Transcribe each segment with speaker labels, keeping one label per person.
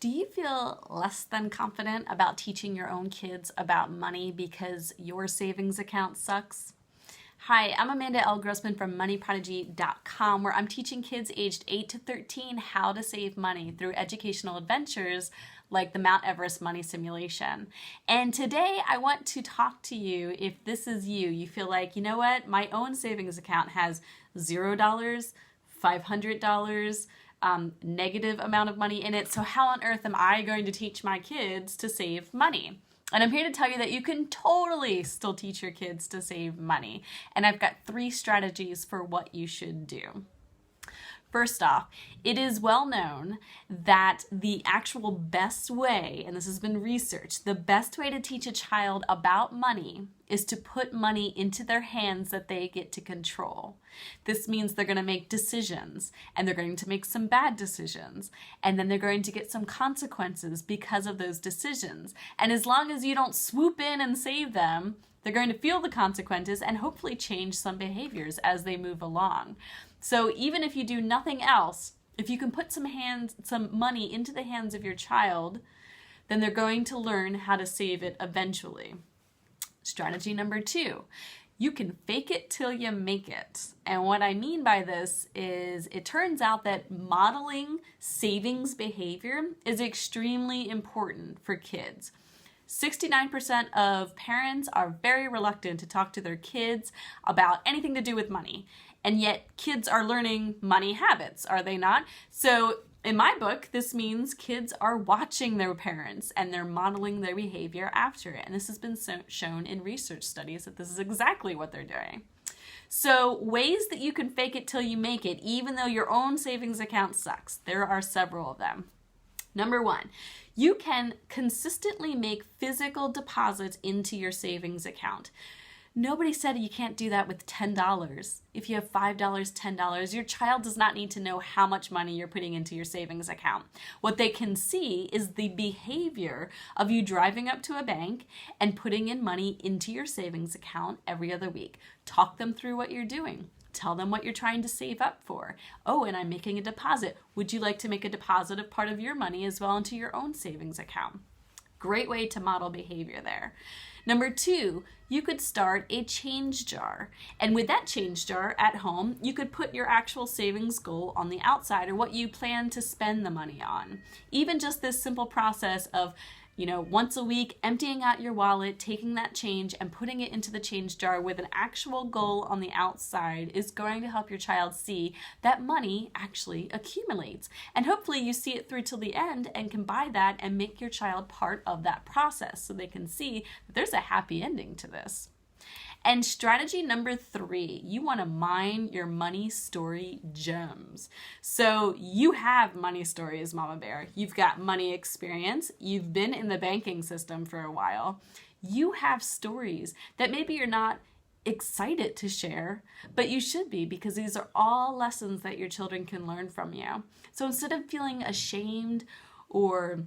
Speaker 1: Do you feel less than confident about teaching your own kids about money because your savings account sucks? Hi, I'm Amanda L. Grossman from moneyprodigy.com, where I'm teaching kids aged 8 to 13 how to save money through educational adventures like the Mount Everest money simulation. And today I want to talk to you if this is you. You feel like, you know what, my own savings account has $0, $500, negative amount of money in it, so how on earth am I going to teach my kids to save money? And I'm here to tell you that you can totally still teach your kids to save money. And I've got 3 strategies for what you should do. First off, it is well known that the actual best way, and this has been researched, the best way to teach a child about money is to put money into their hands that they get to control. This means they're going to make decisions, and they're going to make some bad decisions, and then they're going to get some consequences because of those decisions. And as long as you don't swoop in and save them, they're going to feel the consequences and hopefully change some behaviors as they move along. So even if you do nothing else, if you can put some money into the hands of your child, then they're going to learn how to save it eventually. Strategy number 2, you can fake it till you make it. And what I mean by this is it turns out that modeling savings behavior is extremely important for kids. 69% of parents are very reluctant to talk to their kids about anything to do with money. And yet kids are learning money habits, are they not? So in my book, this means kids are watching their parents and they're modeling their behavior after it. And this has been shown in research studies that this is exactly what they're doing. So ways that you can fake it till you make it, even though your own savings account sucks. There are several of them. Number 1, you can consistently make physical deposits into your savings account. Nobody said you can't do that with $10. If you have $5, $10, your child does not need to know how much money you're putting into your savings account. What they can see is the behavior of you driving up to a bank and putting in money into your savings account every other week. Talk them through what you're doing. Tell them what you're trying to save up for. Oh, and I'm making a deposit. Would you like to make a deposit of part of your money as well into your own savings account? Great way to model behavior there. Number 2, you could start a change jar. And with that change jar at home, you could put your actual savings goal on the outside or what you plan to spend the money on. Even just this simple process of once a week, emptying out your wallet, taking that change and putting it into the change jar with an actual goal on the outside is going to help your child see that money actually accumulates. And hopefully you see it through till the end and can buy that and make your child part of that process so they can see that there's a happy ending to this. And strategy number 3, you want to mine your money story gems. So you have money stories, Mama Bear. You've got money experience. You've been in the banking system for a while. You have stories that maybe you're not excited to share, but you should be, because these are all lessons that your children can learn from you. So instead of feeling ashamed or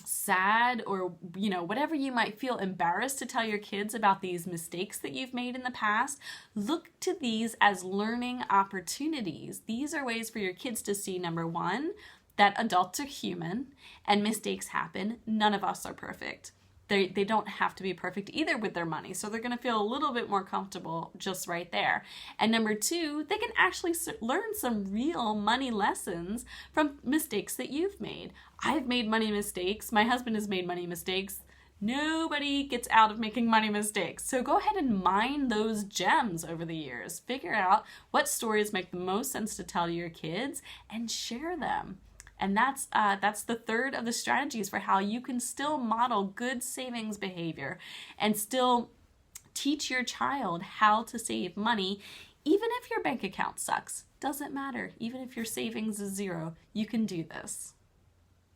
Speaker 1: sad or whatever you might feel embarrassed to tell your kids about these mistakes that you've made in the past, look to these as learning opportunities. These are ways for your kids to see, number 1, that adults are human and mistakes happen. None of us are perfect. They don't have to be perfect either with their money, so they're going to feel a little bit more comfortable just right there. And number 2, they can actually learn some real money lessons from mistakes that you've made. I've made money mistakes. My husband has made money mistakes. Nobody gets out of making money mistakes. So go ahead and mine those gems over the years. Figure out what stories make the most sense to tell your kids and share them. And that's the 3rd of the strategies for how you can still model good savings behavior and still teach your child how to save money, even if your bank account sucks. Doesn't matter. Even if your savings is 0, you can do this.